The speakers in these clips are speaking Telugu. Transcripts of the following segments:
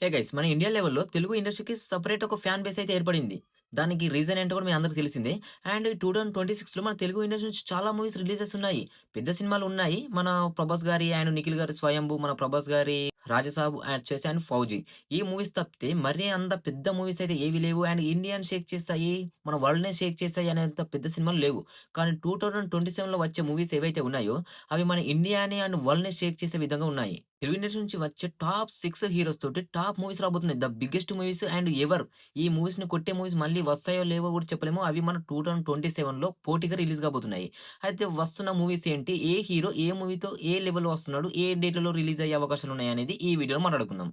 Hey guys! మన ఇండియా లెవెల్‌లో తెలుగు ఇండస్ట్రీకి సెపరేట్ ఒక ఫ్యాన్ బేస్ అయితే ఏర్పడింది. దానికి రీజన్ ఏంటో కూడా మీ అందరికి తెలిసిందే. అండ్ 2026లో మన తెలుగు ఇండస్ట్రీ నుంచి చాలా మూవీస్ రిలీజెస్ ఉన్నాయి. పెద్ద సినిమాలు ఉన్నాయి. మన 'ప్రభాస్' గారి అండ్ 'నిఖిల్' గారి 'స్వయంభూ', మన 'ప్రభాస్' గారి 'రాజసాబ్' వచ్చేసి అండ్ 'ఫౌజీ' ఈ మూవీస్ తప్పితే మరీ అంత పెద్ద మూవీస్ అయితే ఏవి లేవు. అండ్ ఇండియాని షేక్ చేస్తాయి, మన వరల్డ్‌నే షేక్ చేస్తాయి అనేంత పెద్ద సినిమాలు లేవు. కానీ 2027లో వచ్చే మూవీస్ ఏవైతే ఉన్నాయో అవి మన ఇండియాని అండ్ వరల్డ్‌ని షేక్ చేసే విధంగా ఉన్నాయి. తెలుగు ఇండస్ట్రీ నుంచి వచ్చే టాప్ 6 హీరోస్ తోటి టాప్ మూవీస్ రాబోతున్నాయి. The biggest movies and ever. ఈ మూవీస్‌ని కొట్టే మూవీస్ మళ్ళీ వస్తాయో లేవో కూడా చెప్పలేము. అవి మన 2027లో పోటీగా రిలీజ్ కాబోతున్నాయి. అయితే వస్తున్న మూవీస్ ఏంటి? ఏ హీరో ఏ మూవీతో ఏ లెవెల్‌లో వస్తున్నాడు? ఏ డేట్‌లలో రిలీజ్ అయ్యే అవకాశాలున్నాయనేది ఈ వీడియోలో మాట్లాడుకుందాం.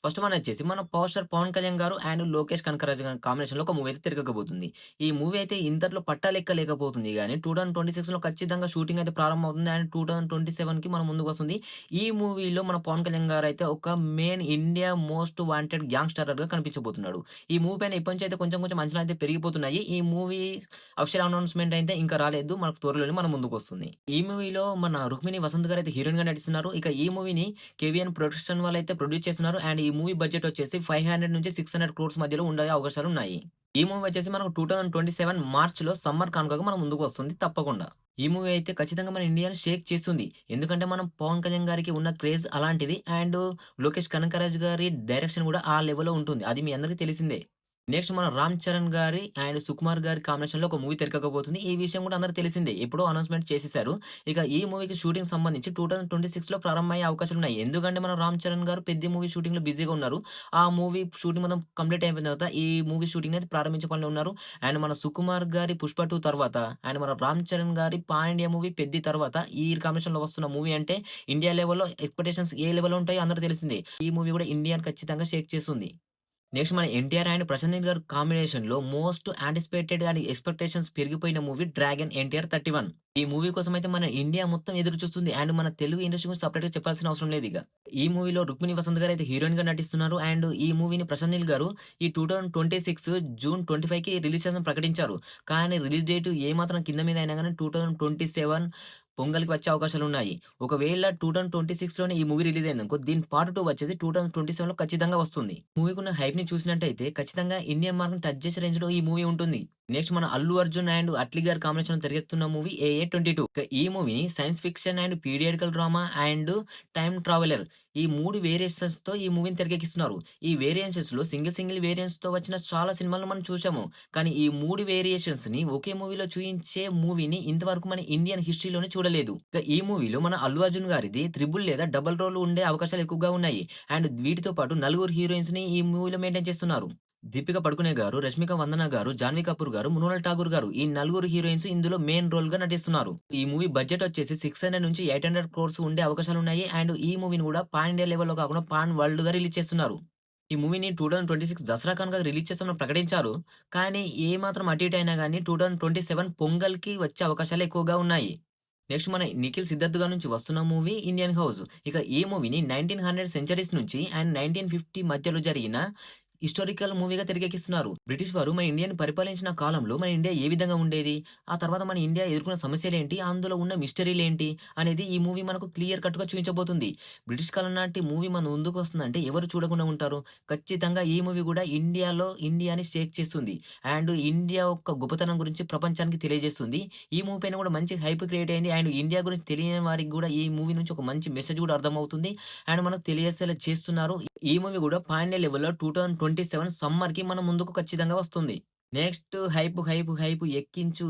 ఫస్ట్ వన్ వచ్చేసి మన పవర్ స్టార్ 'పవన్ కళ్యాణ్' గారు అండ్ 'లోకేష్ కనకరాజు' గారి కాంబినేషన్‌లో ఒక మూవీ అయితే తిరగకబోతుంది. ఈ మూవీ అయితే ఇంతట్లో పట్టాలెక్క లేకపోతుంది గానీ 2026లో ఖచ్చితంగా షూటింగ్ అయితే ప్రారంభమవుతుంది. అండ్ 2027కి మన ముందుకొస్తుంది. ఈ మూవీలో మన 'పవన్ కళ్యాణ్' గారైతే ఒక మెయిన్ ఇండియా మోస్ట్ వాంటెడ్ గ్యాంగ్‌స్టరర్‌గా కనిపించబోతున్నాడు. ఈ మూవీ పైన ఇప్పటి నుంచి అయితే కొంచెం కొంచెం అంచనాలు అయితే పెరిగిపోతున్నాయి. ఈ మూవీ అఫీషియల్ అనౌన్స్‌మెంట్ అయితే ఇంకా రాలేదు. మనకు త్వరలోనే మన ముందుకొస్తుంది. ఈ మూవీలో మన 'రుక్మిణి వసంత్' గారైతే హీరోయిన్‌గా నటిస్తున్నారు. ఇక ఈ మూవీని కేవీఎన్ ప్రొడక్షన్ వాళ్ళైతే ప్రొడ్యూస్ చేస్తున్నారు. అండ్ ఈ మూవీ బడ్జెట్ వచ్చేసి 500-600 క్రోర్స్ మధ్యలో ఉండే అవకాశాలున్నాయి. ఈ మూవీ వచ్చేసి మనకు 2027 మార్చ్‌లో సమ్మర్ కానుకగా మన ముందుకు వస్తుంది తప్పకుండా. ఈ మూవీ అయితే ఖచ్చితంగా మన ఇండియాని షేక్ చేస్తుంది. ఎందుకంటే మనం 'పవన్ కళ్యాణ్' గారికి ఉన్న క్రేజ్ అలాంటిది. అండ్ 'లోకేష్ కనకరాజు' గారి డైరెక్షన్ కూడా ఆ లెవెల్‌లో ఉంటుంది. అది మీ అందరికీ తెలిసిందే. నెక్స్ట్ మన 'రామ్ చరణ్' గారి అండ్ 'సుకుమార్' గారి కాంబినేషన్‌లో ఒక మూవీ తెరకెక్కబోతుంది. ఈ విషయం కూడా అందరికి తెలిసిందే. ఎప్పుడో అనౌన్స్‌మెంట్ చేసేసారు. ఇక ఈ మూవీకి షూటింగ్ సంబంధించి 2026లో ప్రారంభమయ్యే అవకాశాలున్నాయి. ఎందుకంటే మన 'రామ్ చరణ్' గారు 'పెద్ది' మూవీ షూటింగ్‌లో బిజీగా ఉన్నారు. ఆ మూవీ షూటింగ్ మొత్తం కంప్లీట్ అయిపోయిన తర్వాత ఈ మూవీ షూటింగ్ అనేది ప్రారంభించే పనిలో ఉన్నారు. అండ్ మన 'సుకుమార్' గారి 'పుష్ప 2' తర్వాత అండ్ మన 'రామ్ చరణ్' గారి పాన్ ఇండియా మూవీ 'పెద్ది' తర్వాత ఈ కాంబినేషన్‌లో వస్తున్న మూవీ అంటే ఇండియా లెవెల్‌లో ఎక్స్‌పెక్టేషన్స్ ఏ లెవెల్‌లో ఉంటాయో అందరికి తెలిసిందే. ఈ మూవీ కూడా ఇండియాని ఖచ్చితంగా షేక్ చేస్తుంది. నెక్స్ట్ మన 'ఎన్టీఆర్' అండ్ 'ప్రశాంత్ నీల్' గారి కాంబినేషన్‌లో మోస్ట్ యాంటిసిపేటెడ్ అండ్ ఎక్స్‌పెక్టేషన్స్ పెరిగిపోయిన మూవీ 'డ్రాగన్' 'ఎన్టీఆర్ 31'. ఈ మూవీ కోసమైతే మన ఇండియా మొత్తం ఎదురు చూస్తుంది. అండ్ మన తెలుగు ఇండస్ట్రీ గురించి సెపరేట్‌గా చెప్పాల్సిన అవసరం లేదిక. ఈ మూవీలో 'రుక్మిణి వసంత్' గారైతే హీరోయిన్‌గా నటిస్తున్నారు. అండ్ ఈ మూవీని 'ప్రశాంత్ నీల్' గారు ఈ 2026 జూన్ 25కి రిలీజ్ చేద్దామని ప్రకటించారు. కానీ రిలీజ్ డేట్ ఏమాత్రం కింద మీద అయినా గాని 2027 పొంగల్‌కి వచ్చే అవకాశాలున్నాయి. ఒకవేళ 2026లోనే ఈ మూవీ రిలీజ్ అయిందనుకో దీని పార్ట్ 2 వచ్చేసి 2027లో ఖచ్చితంగా వస్తుంది. మూవీకున్న హైప్‌ని చూసినట్టయితే ఖచ్చితంగా ఇండియన్ మార్క్‌ని టచ్ చేసే రేంజ్‌లో ఈ మూవీ ఉంటుంది. నెక్స్ట్ మన 'అల్లు అర్జున్' అండ్ 'అట్లీ' గారి కాంబినేషన్‌లో తెరకెక్కుతున్న మూవీ 'ఏఏ 22'. ఇక ఈ మూవీని science fiction and periodical drama and time traveller ఈ 3 వేరియేషన్స్‌తో ఈ మూవీని తెరకెక్కిస్తున్నారు. ఈ వేరియేషన్స్‌లో సింగిల్ వేరియంట్స్‌తో వచ్చిన చాలా సినిమాలను మనం చూసాము. కానీ ఈ 3 వేరియేషన్స్‌ని ఒకే మూవీలో చూయించే మూవీని ఇంతవరకు మన ఇండియన్ హిస్టరీలోనే చూడలేదు. ఇక ఈ మూవీలో మన 'అల్లు అర్జున్' గారిది త్రిబుల్ లేదా డబుల్ రోల్ ఉండే అవకాశాలు ఎక్కువగా ఉన్నాయి. అండ్ వీటితో పాటు నలుగురు హీరోయిన్స్‌ని ఈ మూవీలో మెయింటైన్ చేస్తున్నారు. 'దీపిక పడుకునే' గారు, 'రష్మిక మందన' గారు, 'జాన్వీ కపూర్' గారు, 'మృణాల్ ఠాగూర్' గారు ఈ నలుగురు హీరోయిన్స్ ఇందులో మెయిన్ రోల్‌గా నటిస్తున్నారు. ఈ మూవీ బడ్జెట్ వచ్చేసి 600-800 క్రోర్స్ ఉండే అవకాశాలున్నాయి. అండ్ ఈ మూవీని కూడా పాన్ ఇండియా లెవెల్‌లో కాకుండా పాన్ వరల్డ్‌గా రిలీజ్ చేస్తున్నారు. ఈ మూవీని 2026 దసరా కానుకగా రిలీజ్ చేస్తామని ప్రకటించారు. కానీ ఏమాత్రం అటు ఇటు అయినా గాని 2027 పొంగల్‌కి వచ్చే అవకాశాలు ఎక్కువగా ఉన్నాయి. నెక్స్ట్ మన 'నిఖిల్ సిద్ధార్థ్' గారి నుంచి వస్తున్న మూవీ 'ఇండియన్ హౌస్'. ఇక ఈ మూవీని 1900 సెంచరీస్ నుంచి అండ్ 1950 మధ్యలో జరిగిన హిస్టారికల్ మూవీగా తెరకెక్కిస్తున్నారు. బ్రిటిష్ వారు మన ఇండియాని పరిపాలించిన కాలంలో మన ఇండియా ఏ విధంగా ఉండేది? ఆ తర్వాత మన ఇండియా ఎదుర్కొన్న సమస్యలేంటి? అందులో ఉన్న మిస్టరీలేంటి? అనేది ఈ మూవీ మనకు క్లియర్ కట్‌గా చూయించబోతుంది. బ్రిటిష్ కాలం నాటి మూవీ మన ముందుకొస్తుందంటే ఎవరు చూడకుండా ఉంటారు? ఖచ్చితంగా ఈ మూవీ గూడా ఇండియాలో ఇండియాని షేక్ చేస్తుంది. అండ్ ఇండియా యొక్క గొప్పతనం గురించి ప్రపంచానికి తెలియజేస్తుంది. ఈ మూవీ పైన గూడా మంచి హైప్ క్రియేట్ అయింది. అండ్ ఇండియా గురించి తెలియని వారికి గూడా ఈ మూవీ నుంచి ఒక మంచి మెసేజ్ గూడా అర్థమవుతుంది. అండ్ మనకు తెలియజేసేలా చేస్తున్నారు. ఈ మూవీ గూడా పాన్ ఇండియా లెవెల్‌లో 2027 సమ్మర్‌కి మన ముందుకు ఖచ్చితంగా వస్తుంది. నెక్స్ట్ హైప్ ఎక్కించు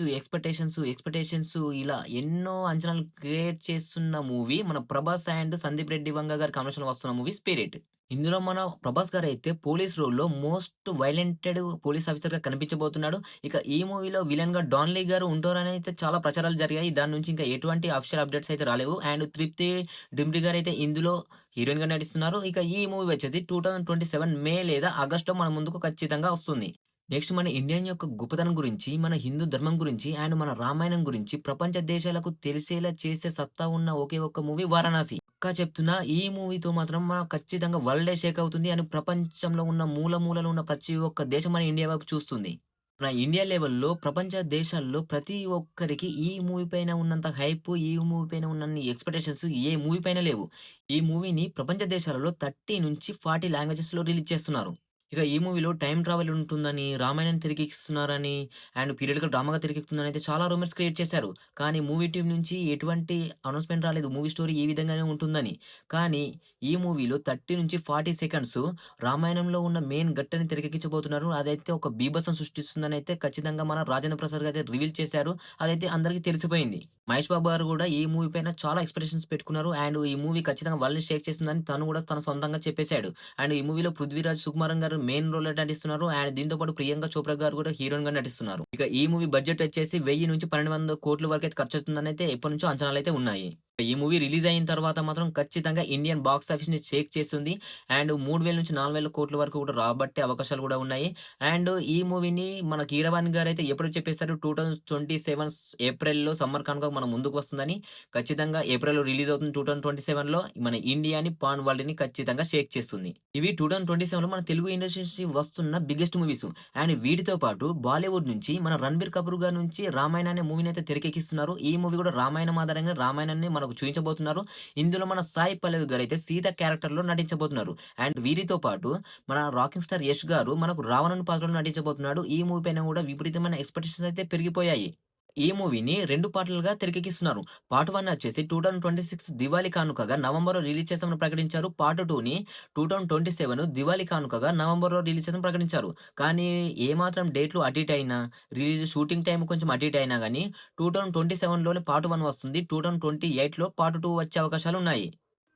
ఎక్స్‌పెక్టేషన్స్ ఇలా ఎన్నో అంచనాలు క్రియేట్ చేస్తున్న మూవీ మన 'ప్రభాస్' అండ్ 'సందీప్ రెడ్డి వంగ' గారి కాంబినేషన్‌లో వస్తున్న మూవీ 'స్పిరిట్'. ఇందులో మన 'ప్రభాస్' గారైతే పోలీస్ రోల్‌లో మోస్ట్ వైలెంటెడ్ పోలీస్ ఆఫీసర్‌గా కనిపించబోతున్నాడు. ఇక ఈ మూవీలో విలన్‌గా 'డాన్ లీ' గారు ఉంటారని అయితే చాలా ప్రచారాలు జరిగాయి. దాని నుంచి ఇంకా ఎటువంటి అఫీషియల్ అప్డేట్స్ అయితే రాలేవు. అండ్ 'తృప్తి డిమ్రీ' గారైతే ఇందులో హీరోయిన్‌గా నటిస్తున్నారు. ఇక ఈ మూవీ వచ్చేసి 2027 మే లేదా ఆగస్ట్‌లో మన ముందుకు ఖచ్చితంగా వస్తుంది. నెక్స్ట్ మన ఇండియన్ యొక్క గొప్పతనం గురించి, మన హిందూ ధర్మం గురించి అండ్ మన రామాయణం గురించి ప్రపంచ దేశాలకు తెలిసేలా చేసే సత్తా ఉన్న ఒకే ఒక్క మూవీ 'వారణాసి'. పక్కా చెప్తున్నా ఈ మూవీతో మాత్రం ఖచ్చితంగా వరల్డే షేక్ అవుతుంది. అండ్ ప్రపంచంలో ఉన్న మూల మూలలో ఉన్న ప్రతి ఒక్క దేశం మన ఇండియా వైపు చూస్తుంది. మన ఇండియా లెవెల్‌లో ప్రపంచ దేశాల్లో ప్రతి ఒక్కరికి ఈ మూవీ పైన ఉన్నంత హైప్, ఈ మూవీ పైన ఉన్నన్ని ఎక్స్‌పెక్టేషన్స్ ఏ మూవీ పైన లేవు. ఈ మూవీని ప్రపంచ దేశాలలో 30-40 లాంగ్వేజెస్‌లో రిలీజ్ చేస్తున్నారు. ఇక ఈ మూవీలో టైమ్ ట్రావెల్ ఉంటుందని, రామాయణాన్ని తెరకెక్కిస్తున్నారని, అండ్ పీరియాడికల్ డ్రామాగా తెరకెక్కుతుందని అయితే చాలా రూమర్స్ క్రియేట్ చేశారు. కానీ మూవీ టీమ్ నుంచి ఎటువంటి అనౌన్స్‌మెంట్ రాలేదు. మూవీ స్టోరీ ఈ విధంగానే ఉంటుందని. కానీ ఈ మూవీలో 30-40 సెకండ్స్ రామాయణంలో ఉన్న మెయిన్ ఘట్టాన్ని తెరకెక్కించబోతున్నారు. అదైతే ఒక బీభత్సం సృష్టిస్తుందనైతే ఖచ్చితంగా మన రాజేంద్ర ప్రసాద్ గారైతే రివీల్ చేశారు. అదైతే అందరికి తెలిసిపోయింది. మహేష్ బాబు గారు గూడా ఈ మూవీ పైన చాలా ఎక్స్‌పెక్టేషన్స్ పెట్టుకున్నారు. అండ్ ఈ మూవీ ఖచ్చితంగా వరల్డ్‌ని షేక్ చేస్తుందని తను గూడా తన సొంతంగా చెప్పేసాడు. అండ్ ఈ మూవీలో 'పృథ్వీరాజ్ సుకుమారన్' గారు మెయిన్ రోల్‌లో నటిస్తున్నారు. అండ్ దీంతో పాటు ప్రియాంక చోప్రా గారు కూడా హీరోయిన్‌గా నటిస్తున్నారు. ఇక ఈ మూవీ బడ్జెట్ వచ్చేసి 1000-1200 కోట్ల వరకైతే ఖర్చవుతుందనైతే ఎప్పటినుంచో అంచనాలైతే ఉన్నాయి. ఈ మూవీ రిలీజ్ అయిన తర్వాత మాత్రం ఖచ్చితంగా ఇండియన్ బాక్స్ ఆఫీస్‌ని షేక్ చేస్తుంది. అండ్ 3000-4000 కోట్ల వరకు కూడా రాబట్టే అవకాశాలు కూడా ఉన్నాయి. అండ్ ఈ మూవీని మన కీరవాణి గారైతే ఎప్పుడో చెప్పేసారు 2027 ఏప్రిల్‌లో సమ్మర్ కానుక మన ముందుకు వస్తుందని. ఖచ్చితంగా ఏప్రిల్‌లో రిలీజ్ అవుతుంది 2027లో మన ఇండియాని, పాన్ వరల్డ్‌ని ఖచ్చితంగా షేక్ చేస్తుంది. ఇవి 2027లో మన తెలుగు ఇండస్ట్రీ నుంచి వస్తున్న బిగ్గెస్ట్ మూవీస్. అండ్ వీటితో పాటు బాలీవుడ్ నుంచి మన 'రణబీర్ కపూర్' గారి నుంచి 'రామాయణ' అనే మూవీని అయితే తెరకెక్కిస్తున్నారు. ఈ మూవీ కూడా రామాయణం ఆధారంగా రామాయణాన్ని మనకు చూయించబోతున్నారు. ఇందులో మన సాయి పల్లవి గారైతే సీత క్యారెక్టర్‌లో నటించబోతున్నారు. అండ్ వీరితో పాటు మన రాకింగ్ స్టార్ యష్ గారు మనకు రావణుని పాత్రలో నటించబోతున్నాడు. ఈ మూవీ పైన కూడా విపరీతమైన ఎక్స్‌పెక్టేషన్స్ అయితే పెరిగిపోయాయి. ఈ మూవీని 2 పార్ట్‌లుగా తెరకెక్కిస్తున్నారు. పార్ట్ 1 వచ్చేసి 2026 దివాళీ కానుకగా నవంబర్‌లో రిలీజ్ చేస్తామని ప్రకటించారు. పార్ట్ 2ని 2027 దివాళీ కానుకగా నవంబర్‌లో రిలీజ్ చేస్తామని ప్రకటించారు. కానీ ఏమాత్రం డేట్‌లు అటు ఇటు అయినా, రిలీజ్ షూటింగ్ టైమ్ కొంచెం అటు ఇటు అయినా గాని 2027లోనే పార్ట్ 1 వస్తుంది. 2028లో పార్ట్ 2 వచ్చే అవకాశాలున్నాయి.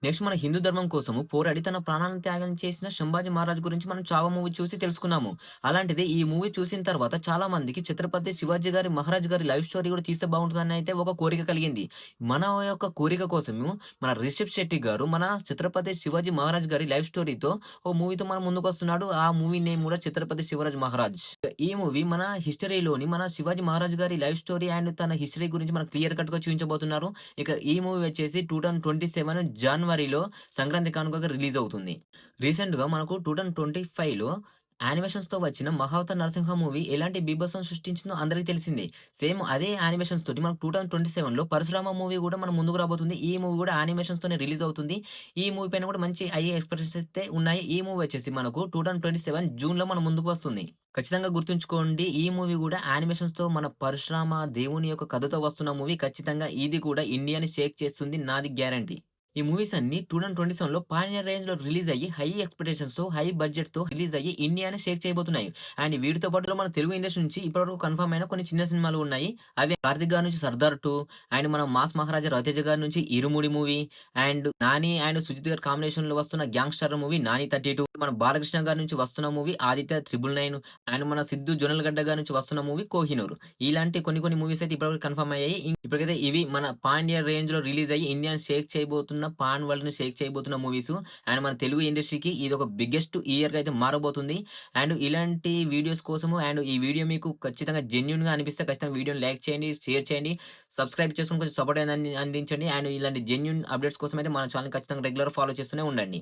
నెక్స్ట్ మన హిందూ ధర్మం కోసము పోరాడి తన ప్రాణాలను త్యాగం చేసిన 'శంభాజీ మహారాజ్' గురించి మనం 'చావా' మూవీ చూసి తెలుసుకున్నాము. అలాంటిది ఈ మూవీ చూసిన తర్వాత చాలా మందికి 'ఛత్రపతి శివాజీ' గారి 'మహారాజ్' గారి లైఫ్ స్టోరీ కూడా తీస్తే బాగుంటుందని అయితే ఒక కోరిక కలిగింది. మన యొక్క కోరిక కోసము మన రిషబ్ శెట్టి గారు మన 'ఛత్రపతి శివాజీ మహారాజ్' గారి లైఫ్ స్టోరీతో ఓ మూవీతో మన ముందుకొస్తున్నాడు. ఆ మూవీ నేమ్ కూడా 'ఛత్రపతి శివరాజ్ మహారాజ్'. ఈ మూవీ మన హిస్టరీలోని మన శివాజీ మహారాజ్ గారి లైఫ్ స్టోరీ అండ్ తన హిస్టరీ గురించి మనకు క్లియర్ కట్‌గా చూయించబోతున్నారు. ఇక ఈ మూవీ వచ్చేసి 2027 జనవరిలో సంక్రాంతి కానుకగా రిలీజ్ అవుతుంది. రీసెంట్‌గా మనకు 2025లో యానిమేషన్స్‌తో వచ్చిన 'మహావతార్ నరసింహ' మూవీ ఎలాంటి బీభత్సం సృష్టించిందో అందరికి తెలిసిందే. సేమ్ అదే యానిమేషన్స్ తోటి మనకు 2027లో 'పరశురామ' మూవీ కూడా మన ముందుకు రాబోతుంది. ఈ మూవీ కూడా యానిమేషన్స్‌తోనే రిలీజ్ అవుతుంది. ఈ మూవీ పైన కూడా మంచి హై ఎక్స్‌పెక్టేషన్స్ అయితే ఉన్నాయి. ఈ మూవీ వచ్చేసి మనకు 2027 జూన్‌లో మన ముందుకు వస్తుంది. ఖచ్చితంగా గుర్తుంచుకోండి. ఈ మూవీ కూడా యానిమేషన్స్‌తో మన పరశురామ దేవుని యొక్క కథతో వస్తున్న మూవీ. ఖచ్చితంగా ఇది కూడా ఇండియాని షేక్ చేస్తుంది. నాది గ్యారంటీ. ఈ మూవీస్ అన్నీ 2027లో పాన్ ఇండియా రేంజ్‌లో రిలీజ్ అయ్యి, హై ఎక్స్‌పెక్టేషన్స్‌తో, హై బడ్జెట్‌తో రిలీజ్ అయ్యి ఇండియాని షేక్ చేయబోతున్నాయి. అండ్ వీటితో పాటులో మన తెలుగు ఇండస్ట్రీ నుంచి ఇప్పటివరకు కన్ఫర్మ్ అయిన కొన్ని చిన్న సినిమాలు ఉన్నాయి. అవి 'కార్తీక్' గారి నుంచి 'సర్దార్ 2' అండ్ మన మాస్ మహారాజా 'రవితేజ' గారి నుంచి 'Irumudi' movie and 'Nani' and 'Sujeeth' గారి కాంబినేషన్‌లో వస్తున్న గ్యాంగ్‌స్టర్ మూవీ 'నాని 32' మన బాలకృష్ణ గారి నుంచి వస్తున్న మూవీ 'ఆదిత్య 999' అండ్ మన సిద్దు జొన్నలగడ్డ గారి నుంచి వస్తున్న మూవీ 'కోహినూర్' ఇలాంటి కొన్ని మూవీస్ అయితే ఇప్పటివరకు కన్ఫర్మ్ అయ్యాయి. ఇప్పటికైతే ఇవి మన పాన్ ఇండియా రేంజ్‌లో రిలీజ్ అయ్యి ఇండియాని షేక్ చేయబోతున్న పాన్ వరల్డ్‌ని షేక్ చేయబోతున్న మూవీస్. అండ్ మన తెలుగు ఇండస్ట్రీకి ఇదొక బిగ్గెస్ట్ ఇయర్‌గా అయితే మారబోతుంది. అండ్ ఇలాంటి వీడియోస్ కోసము అండ్ ఈ వీడియో మీకు ఖచ్చితంగా జెన్యూన్‌గా అనిపిస్తే ఖచ్చితంగా వీడియోని లైక్ చేయండి, షేర్ చేయండి, సబ్స్క్రైబ్ చేసుకొని కొంచెం సపోర్ట్ అనేది అందించండి. అండ్ ఇలాంటి జెన్యూన్ అప్డేట్స్ కోసం అయితే మన ఛానెల్‌ని ఖచ్చితంగా రెగ్యులర్ ఫాలో చేస్తూనే ఉండండి.